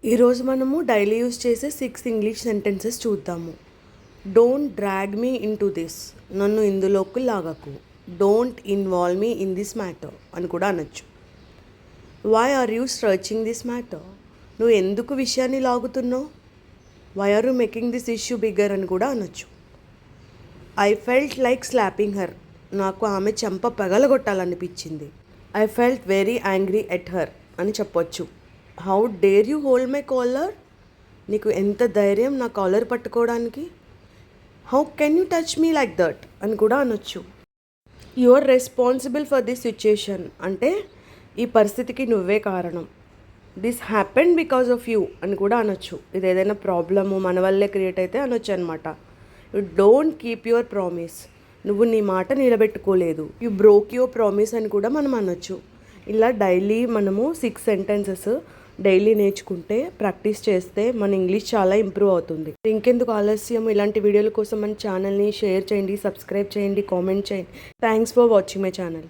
ఈరోజు మనము daily use చేసే 6 ఇంగ్లీష్ సెంటెన్సెస్ చూద్దాము. Don't drag me into this, నన్ను ఇందులోకి లాగకు. Don't involve me in this matter అని కూడా అనొచ్చు. Why are you stretching this matter, నువ్వు ఎందుకు విషయాన్ని లాగుతున్నావు. Why are you making this issue bigger అని కూడా అనొచ్చు. I felt like slapping her, నాకు ఆమె చెంప పగలగొట్టాలనిపించింది. I felt very angry at her అని చెప్పొచ్చు. How dare you hold my collar, నీకు ఎంత ధైర్యం నా కాలర్ పట్టుకోవడానికి. How can you touch me like that అని కూడా అనొచ్చు. You are responsible for this situation, అంటే ఈ పరిస్థితికి నువ్వే కారణం. This happened because of you అని కూడా అనొచ్చు. ఇది ఏదైనా ప్రాబ్లము మన వల్లే క్రియేట్ అయితే అనొచ్చు అనమాట. You don't keep your promise, నువ్వు నీ మాట నిలబెట్టుకోలేదు. యు బ్రోక్ యువర్ ప్రామిస్ అని కూడా మనం అనొచ్చు. ఇలా డైలీ మనము 6 సెంటెన్సెస్ డైలీ నేర్చుకుంటే, ప్రాక్టీస్ చేస్తే మన ఇంగ్లీష్ చాలా ఇంప్రూవ్ అవుతుంది. ఇంకెందుకు ఆలస్యం, ఇలాంటి వీడియోల కోసం మన ఛానల్ని షేర్ చేయండి, సబ్స్క్రైబ్ చేయండి, కామెంట్ చేయండి. Thanks for watching my channel.